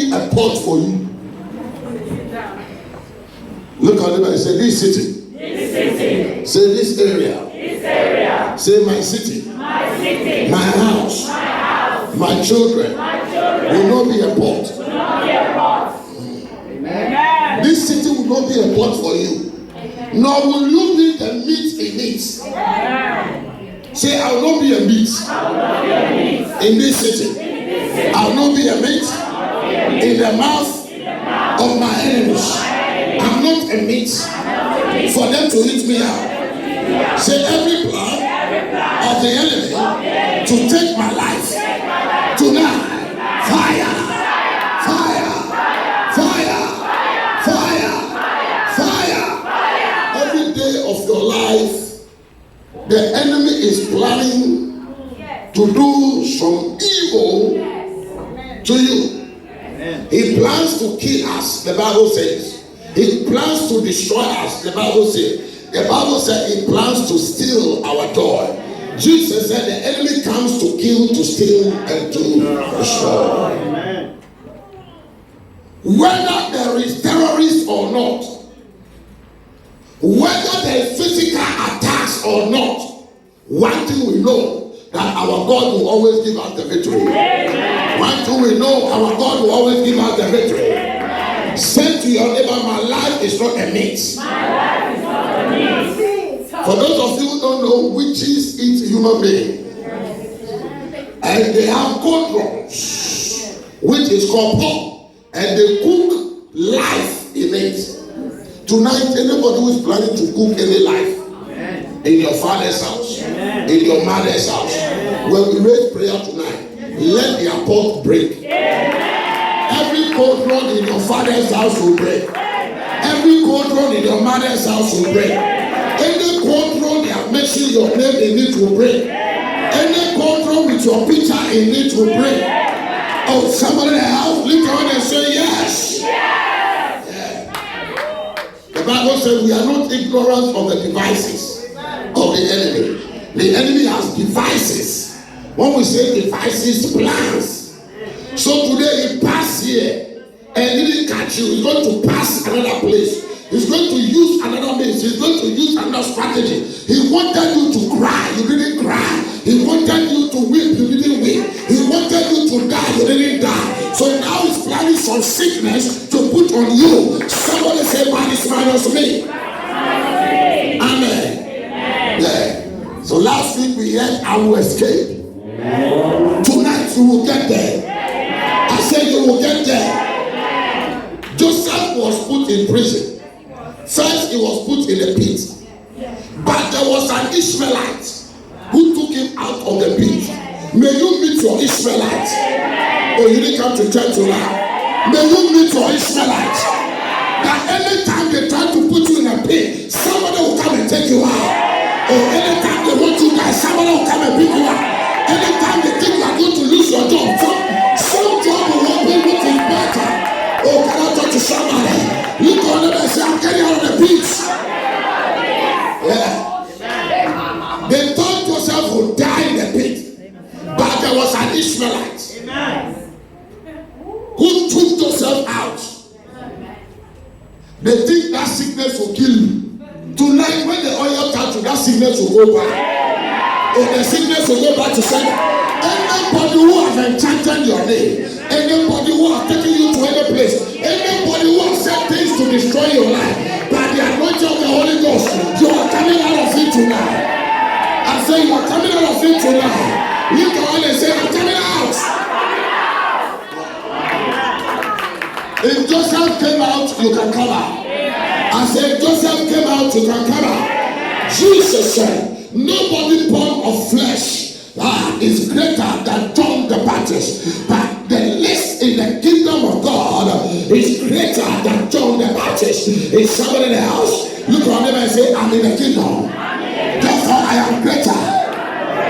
be a port for you. Look at them and say, this city. This city. Say this area. This area. Say my city. My city. My house. My house. My children. My children. Will not be a port. Will not be a port. Amen. This city will not be a port for you. Amen. Nor will you be the meat in it. Amen. Say, I will not be a meat. I will not be a meat. In this city. I will not be a meat. In the mouth of my enemies. I'm not a meat for them to eat me out. Say every plan of the enemy to take my life tonight. Fire, fire, fire, fire, fire. Every day of your life, the enemy is planning to do some evil to you. He plans to kill us, the Bible says. He plans to destroy us, the Bible says. The Bible said he plans to steal our joy. Jesus said the enemy comes to kill, to steal, and to destroy. Amen. Whether there is terrorists or not, whether there is physical attacks or not, one thing we know, that our God will always give us the victory. Amen. One thing we know, our God will always give us the victory. Amen. Say to your neighbor, my life is not a meat. My life is not a meat. For those of you who don't know, witches eat human beings. And they have cauldrons, which is called pork, and they cook life in it. Tonight, anybody who is planning to cook any life, in your father's house, in your mother's house, when we raise prayer tonight, let their pot break. Every cauldron in your father's house will break. Every cauldron in your mother's house will break. Any cauldron they have mentioned your name in it will break. Any cauldron with your picture in it will break. Oh, somebody in the house, lift your hand and say yes. The Bible says we are not ignorant of the devices of the enemy. The enemy has devices. When we say devices, plans. So today he passed here and he didn't catch you. He's going to pass another place. He's going to use another means. He's going to use another strategy. He wanted you to cry. You didn't cry. He wanted you to weep. You didn't weep. He wanted you to die. You didn't die. So now he's planning some sickness to put on you. Somebody say, man, it's minus me. Amen. Yeah. So last week we heard I will escape. Tonight you will get there. I said you will get there. Joseph was put in prison. First he was put in a pit. But there was an Ishmaelite who took him out of the pit. May you meet your Ishmaelite. Oh, you didn't come to church tonight. May you meet your Ishmaelite. That anytime they try to put you in a pit, somebody will come and take you out. Or anytime they want you to die, somebody will come and pick you up. Anytime they think you are going to lose your job, some job will not be looking better. Oh, can I talk to somebody? Look on them and say, I'm getting out of the pit. Yeah. They thought Joseph would die in the pit. But there was an Ishmaelite who took Joseph out. They think that sickness will kill you. Tonight, when the oil touches, that sickness will go back. Or the sickness will go back to sender. Anybody who has enchanted your name, anybody who has taken you to any place, anybody who has said things to destroy your life, by the anointing of the Holy Ghost, you are coming out of it tonight. I say you are coming out of it tonight. You can only say, I'm coming out. If Joseph came out, you can come out. I said, Joseph came out, you can come out. Jesus said, nobody born of flesh is greater than John the Baptist. But the least in the kingdom of God is greater than John the Baptist. Is somebody in the house? Look around them and say, I'm in the kingdom. Therefore, I am greater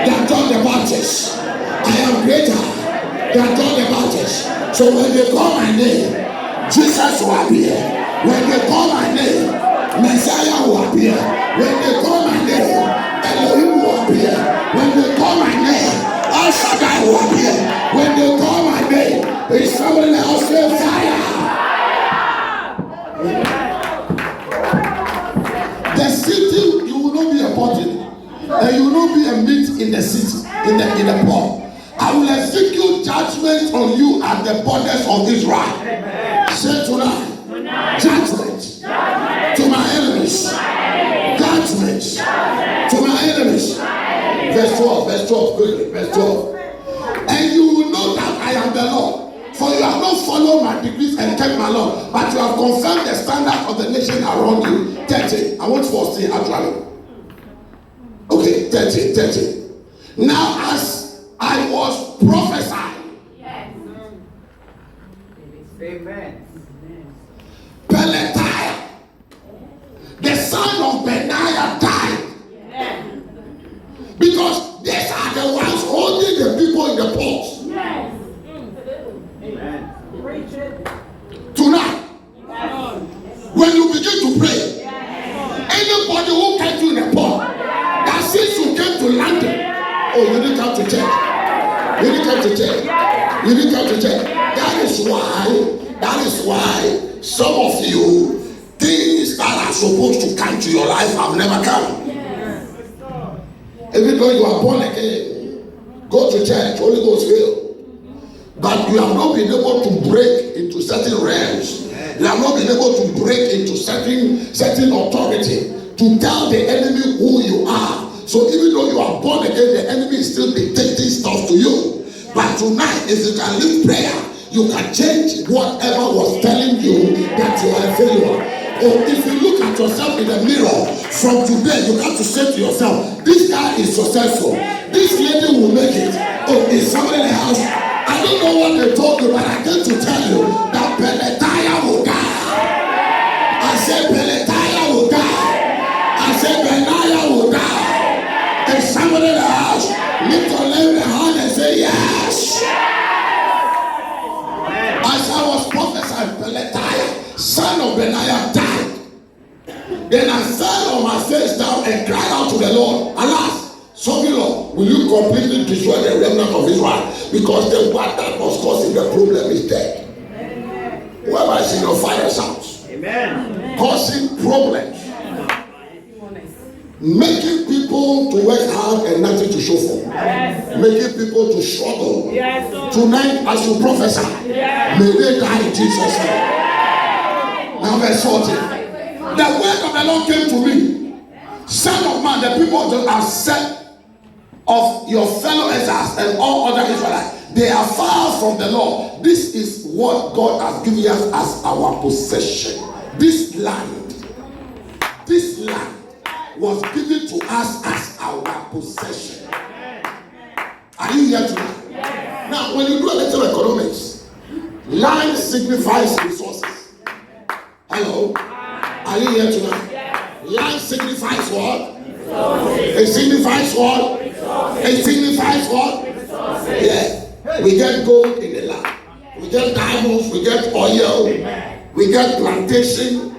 than John the Baptist. I am greater than John the Baptist. So when they call my name, Jesus will appear. When they call my name, Messiah will appear. When they call my name, Elohim will appear. When they call my name, El Shaddai will appear. When they call my name, is somebody else say fire. And you will not be a meat in the city, in the poor. I will execute judgment on you at the borders of Israel. Say tonight, judgment to my enemies. Judgment to my enemies. Verse 12, quickly, verse 12. And you will know that I am the Lord. For you have not followed my decrees and kept my law, but you have confirmed the standard of the nation around you. 30. I want 14 actually. Okay, 30. Now as I was prophesying, yes. Amen. Pelatiah, the son of Benaiah, died. Yes. Because these are the ones holding the people in the port. Yes. Amen. Tonight, when you begin to pray, anybody who came to the port, that since you came to London, oh, you didn't come to church. You didn't come to church. You didn't come to church. That is why some of you, things that are supposed to come to your life have never come. Even though you are born again, go to church, Holy Ghost will. But you have not been able to break into certain realms. You have not been able to break into certain authority to tell the enemy who you are. So even though you are born again, the enemy is still dictating stuff to you. But tonight, if you can live prayer, you can change whatever was telling you that you are a failure. Or if you look at yourself in the mirror, from today you have to say to yourself, this guy is successful. This lady will make it. Oh, is somebody in the house? I don't know what they told you, but I came to tell you that Pelatiah will die. I said Pelatiah will die. I said Benaiah will die. And somebody in the house, lift your left hand and say yes. As I was prophesying, Pelatiah, son of Benaiah, died. Then I fell on my face down and cried out to the Lord, alas, sovereign Lord, will you completely destroy the remnant of Israel? Because the one that was causing the problem is dead. Amen. Whoever is in your father's house, amen, causing problems, making people to work hard and nothing to show for, yes, making people to struggle. Yes, tonight, as you prophesy, yes, may they die in Jesus' name. Yes. Now, verse 14. The word of the Lord came to me. Son of man, the people that are set of your fellow exiles and all other Israelites, they are far from the Lord. This is what God has given us as our possession. This land was given to us as our possession. Are you here tonight? Yes. Now, when you do a little economics, land signifies resources. Hello? Are you here tonight? Yes. Land signifies what? Resources. It signifies what? Resources. It signifies what? Resources. Yeah. We get gold in the land. We get diamonds. We get oil. We get plantation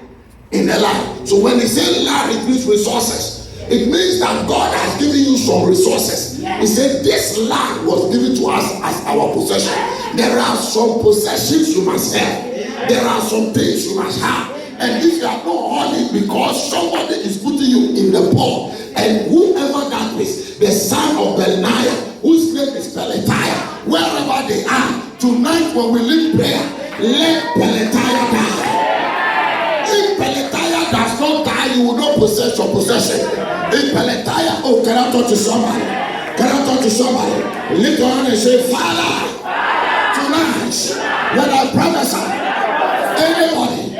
in the land. So when they say land, it means resources. It means that God has given you some resources. He said this land was given to us as our possession. There are some possessions you must have. There are some things you must have. And if you are not holding because somebody is putting you in the poor, and whoever that is, the son of Benaiah, whose name is Pelatiah, wherever they are, tonight when we lead prayer, let Pelatiah die. If Pelatiah does not die, you will not possess your possession. If Pelatiah, oh, can I talk to somebody? Can I talk to somebody? Lift your hand and say, Father, tonight, when I prophesy, anybody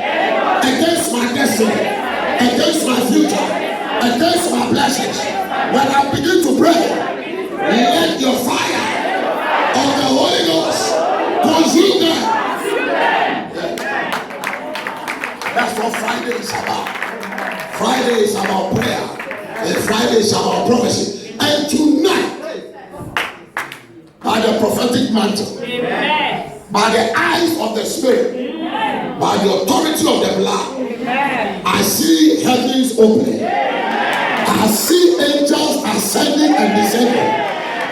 against my destiny, against my future, against my blessings, when I begin to pray, let your fire of the Holy Ghost consume them. That's what Friday is about. Friday is about prayer, and Friday is about prophecy. And tonight, by the prophetic mantle, by the eyes of the Spirit, by the authority of the blood, I see heavens opening. I see angels ascending and descending.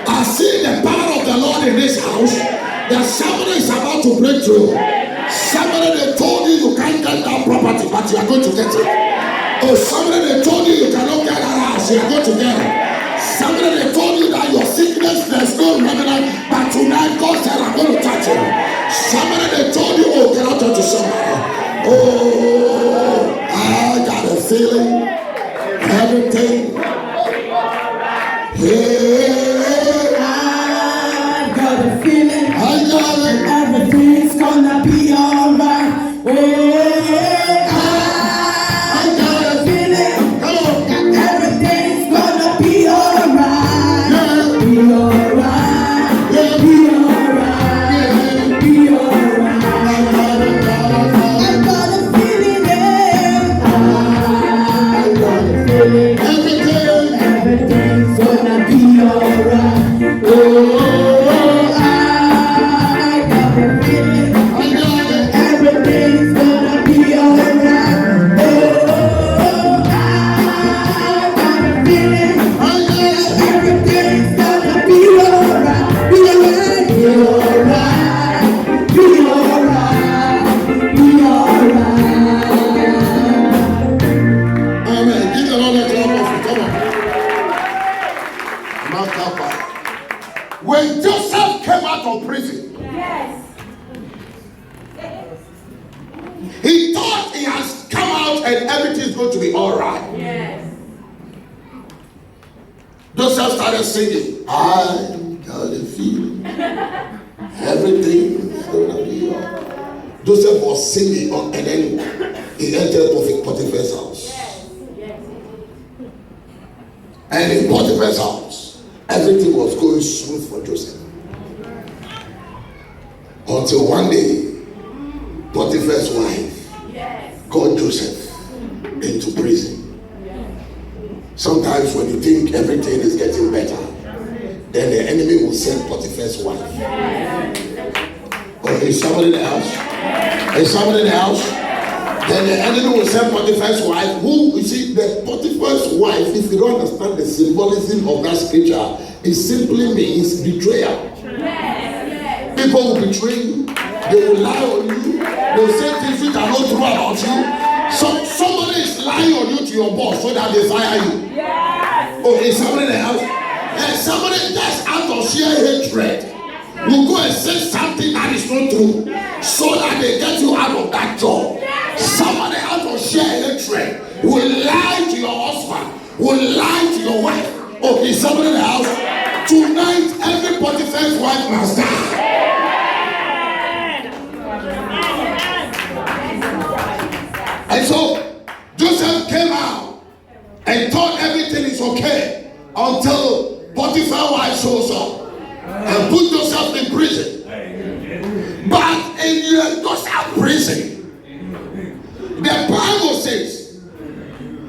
I see the power of the Lord in this house. That somebody is about to break through. Somebody they told you can't get that property, but you are going to get it. Or somebody they told you cannot get that house, you are going to get it. Somebody they told you that your sickness, there's no remnant, but tonight God said, I'm going to touch you. Somebody they told you, oh, can I touch you somebody? Oh, I got a feeling everything. Yeah, I got a feeling. I got it. Everything's gonna be alright. I got a feeling. Come on. Everything's gonna be alright. Yeah. Be alright. Yeah. Be alright. Be alright. I got a feeling. I got a feeling. Everything's gonna be alright. Oh, I got a feeling. I got it. Everything's gonna be alright. Oh, I got a feeling. I got it. Everything's gonna be alright. Be alright. Be alright. Be alright. Be alright. Amen. Give the Lord a clap of it. Come on. Makapa. When Joseph came out of prison, he thought he has come out and everything's going to be all right. Joseph started singing, I got a feeling everything's going to be all right. Joseph was singing and then he entered Potiphar's house. And in Potiphar's house, everything was going smooth for Joseph. Until one day, Potiphar's wife called Joseph into prison. Sometimes when you think everything is getting better, then the enemy will send Potiphar's wife. Oh, is somebody in the house? Is somebody in the house? Then the enemy will send Potiphar's wife, who, you see, the Potiphar's wife, if you don't understand the symbolism of that scripture, it simply means betrayal. People will betray you, they will lie on you, they will say things which are not true about you. So somebody is lying on you to your boss so that they fire you. Oh, is somebody in the house? And somebody just out of sheer hatred will go and say something that is not true so that they get you out of that job. Somebody out of sheer hatred will lie to your husband, will lie to your wife. Oh, is somebody in the house? Tonight, every Potiphar's wife must die. And so Joseph came out and thought everything is okay until Potiphar's wife shows up and put Joseph in prison. But in Joseph's prison, the Bible says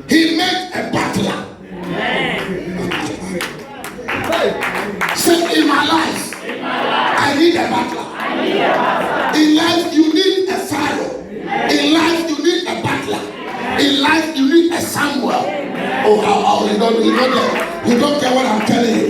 he met a butler. Say, in my life, I need a butler. In life, you need a Pharaoh. In life, you need a butler. In life, you need a Samuel. Oh, you don't care what I'm telling you.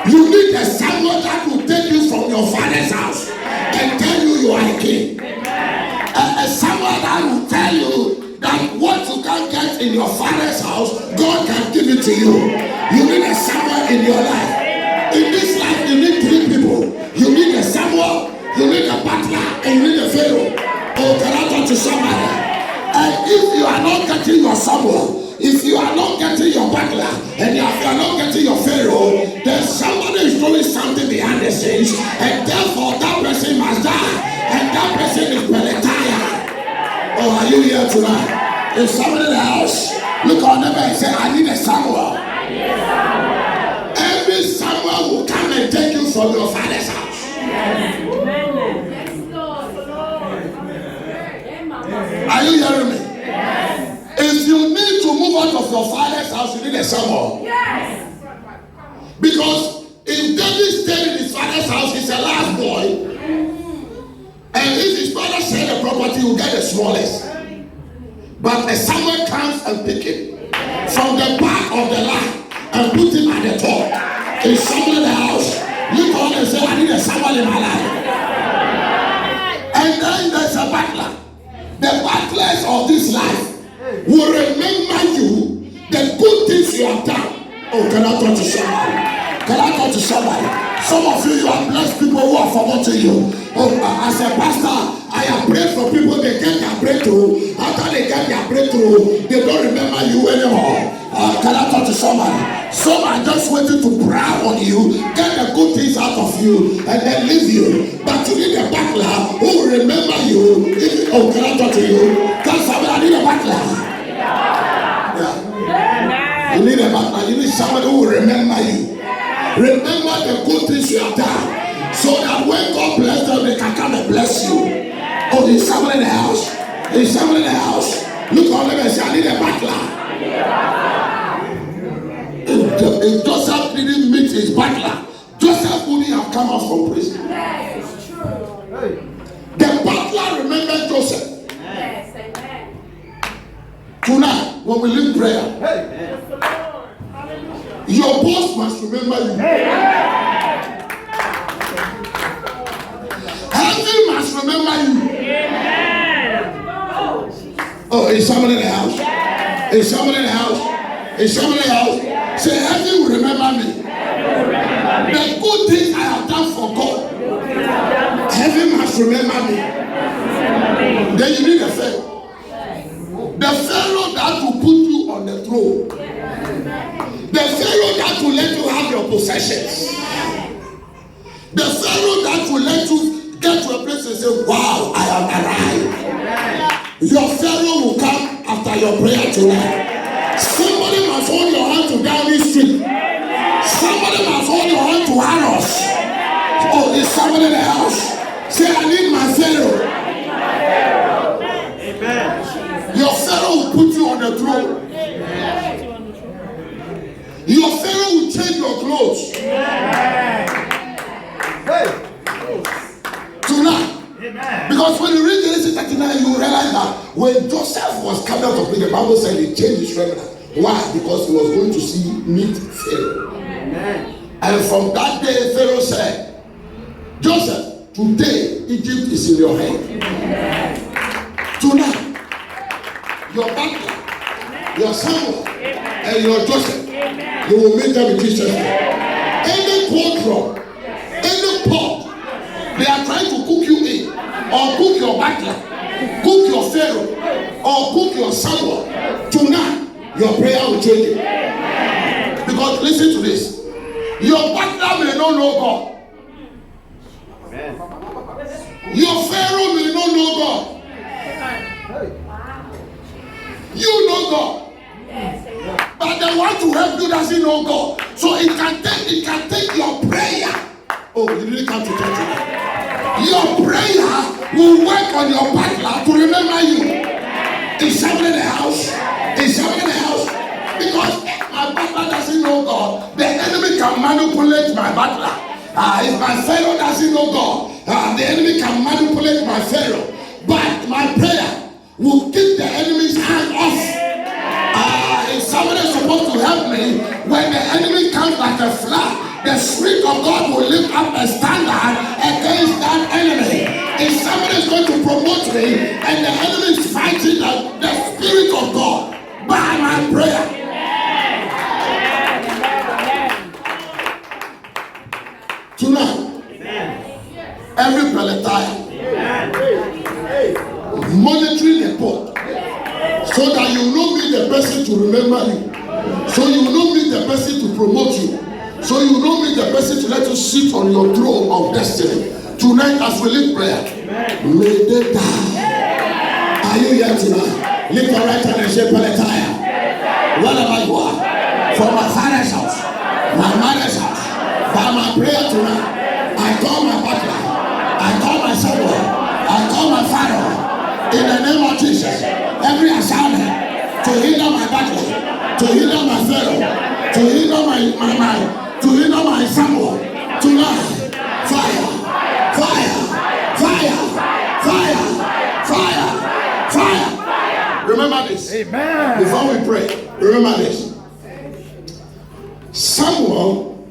You need a Samuel that will take you from your father's house and tell you you are a king. A Samuel that will tell you that what you can't get in your father's house, God can give it to you. You need a Samuel in your life. In this life, you need three people. You need a Samuel, you need a butler, and you need a Pharaoh. Oh, can I talk to somebody? And if you are not getting your Samuel, if you are not getting your butler, and if you are not getting your Pharaoh, then somebody is doing something behind the scenes, and therefore that person must die, and that person is Peletaya. Oh, are you here tonight? If somebody in the house, look on them and say, I need a Samuel. Every Samuel will come and take you from your father's house. Are you hearing me? Yes. If you need to move out of your father's house, you need a Samuel. Yes. Because if David stayed in his father's house, he's a last boy. And if his father sell the property, he will get the smallest. But a Samuel comes and pick him from the back of the line and put him at the top. In someone in the house, look on and say, I need a Samuel in my life. And then there's a butler. The butlers of this life will remember you the good things you have done. Oh, can I talk to somebody? Can I talk to somebody? Some of you are blessed people who are forgotten you. As a pastor, I have prayed for people, they get their breakthrough. After they get their breakthrough, they don't remember you anymore. Can I talk to somebody? Some are just waiting to brag on you, get the good things out of you, and then leave you. But you need a battler who will remember you. Can I talk to you? Tell somebody, I need a battler. Yeah. You need a battler. You need somebody who will remember you. Remember the good things you have done, so that when God bless them, they can come and bless you. Oh, there's someone in the house. There's someone in the house. Look on them and say, I need a battler. If Joseph didn't meet his battler, Joseph wouldn't have come out from prison. Yes, it's true. The battler remembered Joseph. Yes, amen. Tonight, when we leave prayer, Yes, the Lord. Hallelujah. your boss must remember you. Heaven must remember you. Oh, is someone in the house? Is someone in the house? Is someone in the house? Say, heaven will remember me. The good things I have done for God, heaven must remember me. Then you need a Pharaoh. The Pharaoh that will put you on the throne. The Pharaoh that will let you have your possessions. The Pharaoh that will let you get to a place and say, wow, I have arrived. Your Pharaoh will come after your prayer tonight. Somebody must hold your hand to Downing Street. Somebody must hold your hand to Harrods. Oh, is somebody in the house? Say, I need my Pharaoh. Amen. Your Pharaoh will put you on the throne. Your Pharaoh will change your clothes. Tonight. Because when you read Genesis 39, you realize that when Joseph was coming out of prison, the Bible said he changed his remnant. Why? Because he was going to meet Pharaoh. And from that day, Pharaoh said, Joseph, today Egypt is in your hand. Tonight, your butler, your Samuel, and your Joseph, you will meet them in Jesus' name. Any courtroom, any pot they are trying to cook you in, or cook your butler, cook your Pharaoh, or cook your Samuel, tonight your prayer will change it. Because listen to this, your butler may not know God. Your Pharaoh may not know God. You know God. But the one to help you doesn't know God. So it can take your prayer. Oh, you didn't come to church today. Your prayer will work on your butler to remember you. Is someone in the house? Is someone in the house? Because if my butler doesn't know God, the enemy can manipulate my butler. If my Pharaoh doesn't know God, the enemy can manipulate my Pharaoh. But my prayer will keep the enemy's hand off. If somebody is supposed to help me, when the enemy comes like a flood, the Spirit of God will lift up a standard against that enemy. If somebody is going to promote me and the enemy is fighting the Spirit of God by my prayer. Tonight, every Peletire monitoring the report, so that you will not be the person to remember you, so you will not be the person to promote you, so you will not be the person to let you sit on your throne of destiny. Tonight, as we lift prayer, may they die. Are you here tonight? Lift your right hand and say, Peletire, wherever you are, from my father's house, my mother's house, by my prayer tonight, I call my butler, I call my Samuel, I call my father. In the name of Jesus, every assignment to hinder my battle, to hinder my Pharaoh, to hinder my Samuel, tonight, fire, fire, fire, fire, fire, fire. Remember this. Amen. Before we pray, remember this. Samuel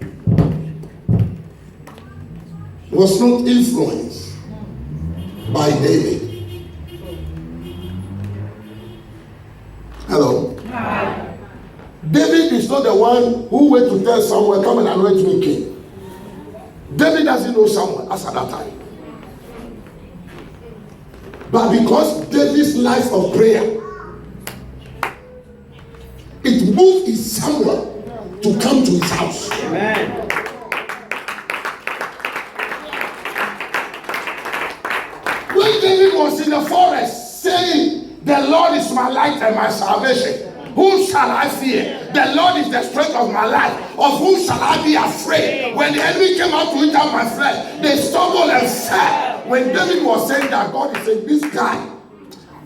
was not influenced by David. Hello. David is not the one who went to tell someone, come and anoint me king. David doesn't know someone as at that time. But because David's life of prayer, it moved his Samuel to come to his house. Amen. When David was in the forest saying, the Lord is my light and my salvation, whom shall I fear? The Lord is the strength of my life. Of whom shall I be afraid? When the enemy came out to eat out my flesh, they stumbled and fell. When David was saying that, God is saying, this guy,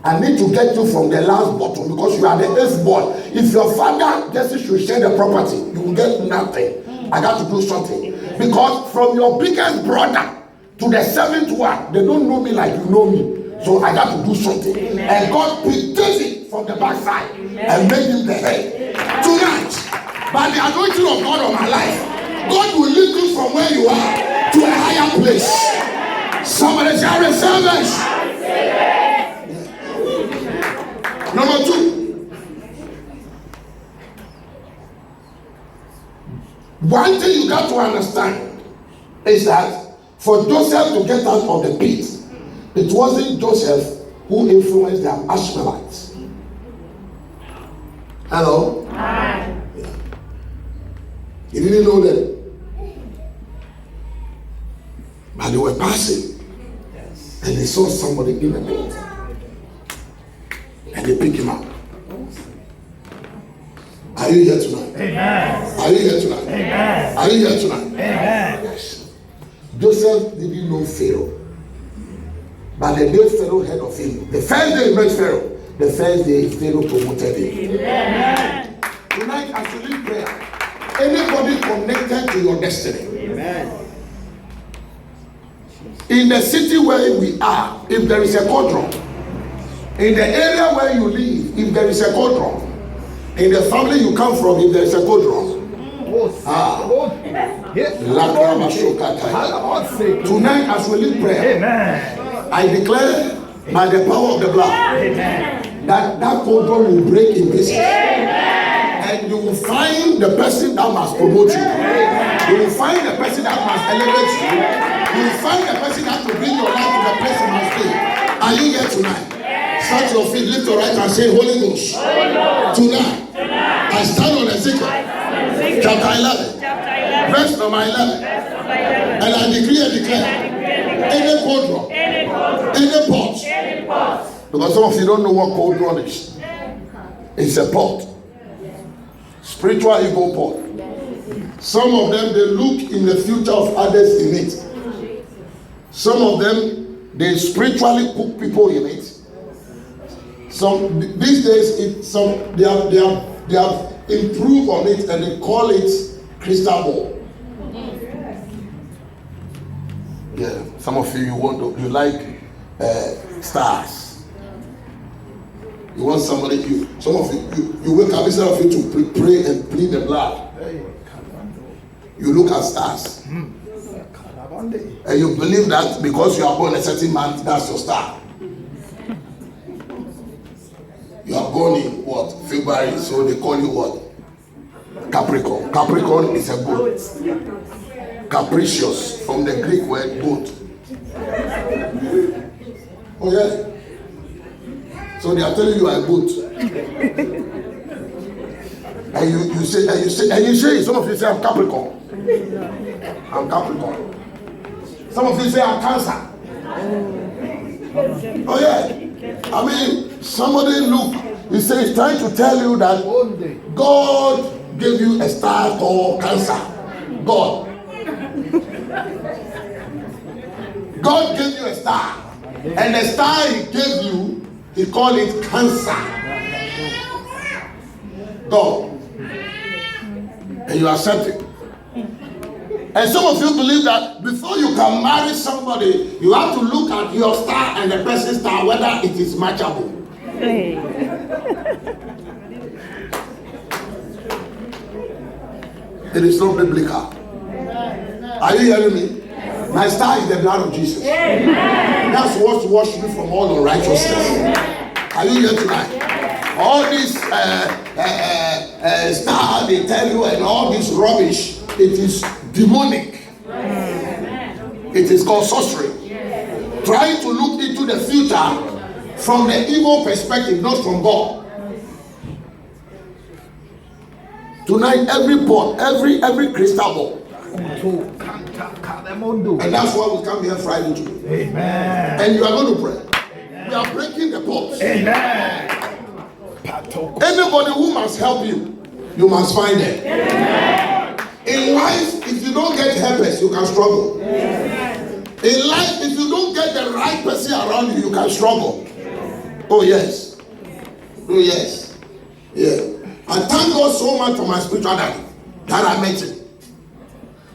I need to get you from the last bottom because you are the eighth born. If your father just should share the property, you will get nothing. I got to do something. Because from your biggest brother to the seventh one, they don't know me like you know me. So I got to do something. Amen. And God picked David from the backside and made him the head. Tonight, by the anointing of God on my life, God will lift you from where you are to a higher place. Somebody say, I receive it. Number 2. One thing you got to understand is that for Joseph to get out of the pit, it wasn't Joseph who influenced the Ishmaelites. Hello? Hi. Yeah. He didn't know that. But they were passing. Yes. And they saw somebody in the pit. And they picked him up. Are you here tonight? Amen. Are you here tonight? Amen. Are you here tonight? Amen. Yes. Joseph didn't know Pharaoh. But the day Pharaoh heard of him, the first day he met Pharaoh, the first day Pharaoh promoted him. Amen. Tonight, as you lead prayer, anybody connected to your destiny, amen, in the city where we are, if there is a cauldron, in the area where you live, if there is a cauldron, in the family you come from, if there is a cauldron, tonight, as we lead prayer, amen, I declare by the power of the blood, amen, that cauldron will break in pieces. And you will find the person that must promote you. You will find the person that must elevate you. You will find the person that will bring your life to the place you must be. Are you here tonight? Start your feet, lift your right hand, say, Holy Ghost. Tonight, I stand on Ezekiel chapter 11, verse number 11. And I decree and declare, any cauldron, any pot. Because some of you don't know what cauldron is. It's a pot. Spiritual ego pot. Some of them, they look in the future of others in it. Some of them, they spiritually cook people in it. Some these days, they have improved on it and they call it crystal ball. Yeah, some of you you like stars. You want somebody, some of you wake up instead of you to pray and plead the blood. You look at stars. And you believe that because you are born a certain month, that's your star. You are born in what? February, so they call you what? Capricorn. Capricorn is a goat. Capricious, from the Greek word goat. Oh yes. So they are telling you I'm good. And you say, some of you say I'm Capricorn. I'm Capricorn. Some of you say I'm Cancer. Oh yeah. I mean, somebody look, he says he's trying to tell you that God gave you a star called Cancer. God gave you a star. And the star he gave you, he called it Cancer. God. And you accept it. And some of you believe that before you can marry somebody, you have to look at your star and the person's star, whether it is matchable. Hey. It is not biblical. Are you hearing me? My star is the blood of Jesus. Amen. That's what washes me from all unrighteousness. Are you here tonight? all this star they tell you and all this rubbish, it is demonic. It is called sorcery. Trying to look into the future from the evil perspective, not from God. Tonight, every pot, every crystal ball. And that's why we come here Friday too. Amen. And you are going to pray. Amen. We are breaking the pots. Amen. Anybody who must help you, you must find them. Amen. In life, if you don't get helpers, you can struggle. Amen. In life, if you don't get the right person around you, you can struggle. Oh yes. Oh yes. Yeah. I thank God so much for my spiritual daddy that I met him.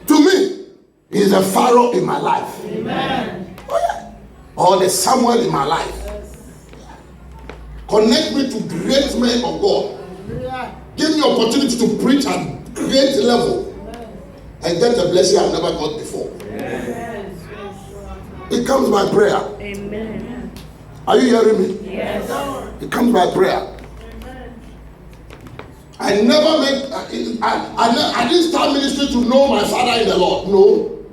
To me, he's a Pharaoh in my life. Amen. Oh yeah. Or the Samuel in my life. Connect me to great men of God. Give me opportunity to preach at great level and get a blessing I've never got before. It comes by prayer. Amen. Are you hearing me? Yes. It comes by prayer. I never met, I didn't start ministry to know my father in the Lord. No.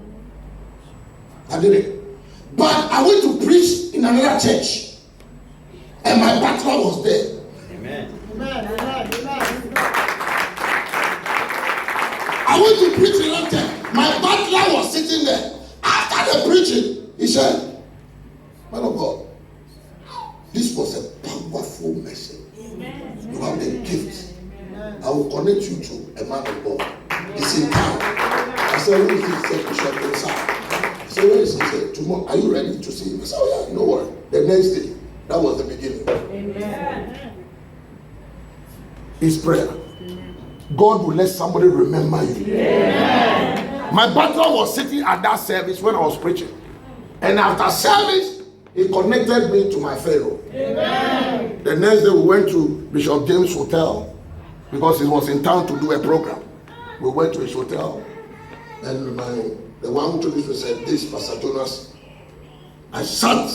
I didn't. But I went to preach in another church. And my butler was there. Amen. I went to preach in another church. My butler was sitting there. After the preaching, he said, "Man of God, this was a powerful message. You have the gift. I will connect you to a man of God. He's in town." I said, "Where is he?" He said, "Bishop inside." I said, "Where is he?" He said, "Tomorrow. Are you ready to see him?" I said, "Oh yeah, no worry." The next day, that was the beginning. Amen. It's prayer. God will let somebody remember you. Amen. My butler was sitting at that service when I was preaching. And after service, he connected me to my Pharaoh. Amen. The next day we went to Bishop James' hotel because he was in town to do a program. We went to his hotel and the one who told me said, "This Pastor Jonas, I sat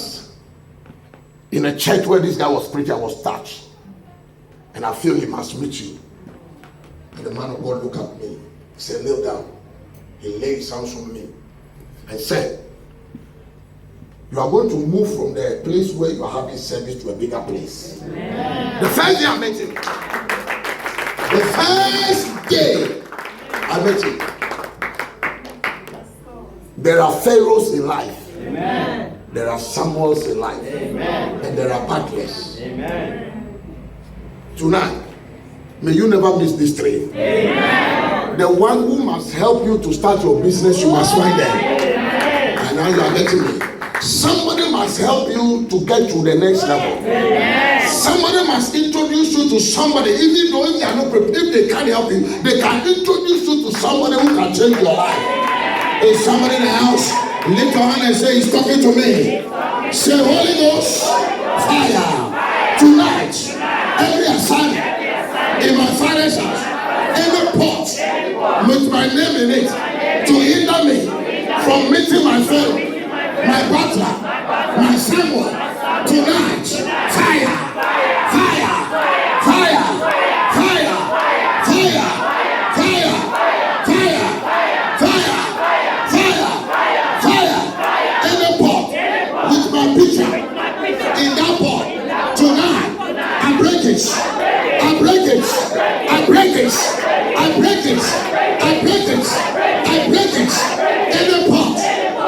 in a church where this guy was preaching. I was touched. And I feel he must meet you." And the man of God looked at me. He said, "Kneel down." He laid his hands on me and said, "You are going to move from the place where you are having service to a bigger place." Amen. The first day I met him. The first day I met him. There are pharaohs in life. Amen. There are Samuels in life. Amen. And there are butlers. Amen. Tonight, may you never miss this train. Amen. The one who must help you to start your business, you must find them. Amen. And now you are getting me. Somebody must help you to get to the next level. Amen. Somebody must introduce you to somebody, even though if they are not prepared, if they can't help you, they can introduce you to somebody who can change your life. Is somebody in the house? Lift your hand and say, "He's talking to me." Say, "Holy Ghost, fire. Tonight, every assignment in my father's house, every pot with my name in it, to hinder me from meeting my Pharaoh, my butler, my Samuel, tonight, fire, fire, fire, fire, fire, fire, fire, fire, fire, fire, any pot with my picture in that pot, tonight, I break it, I break it, I break it, I break it, I break it, I break it, any pot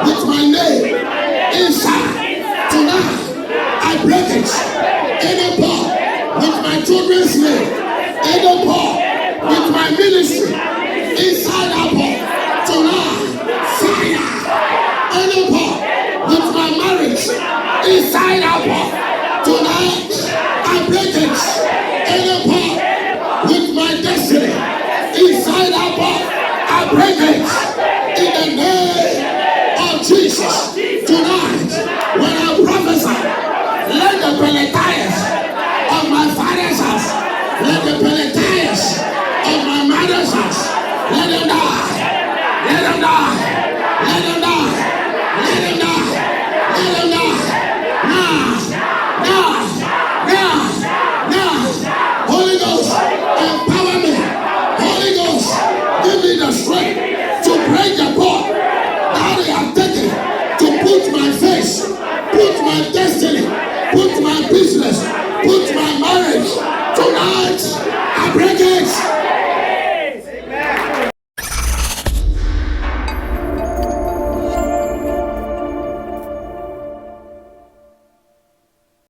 with my name inside, tonight, I break it, any pot with my children's name, any pot with my ministry inside that pot, tonight, fire, any pot with my marriage inside that pot, tonight, I break it, any pot with my destiny inside that pot, I break it, in the name of Jesus. Tonight, when I prophesy, let the Pelethians of my father's house, let the Pelethians of my mother's house, let them die, let them die, let them die.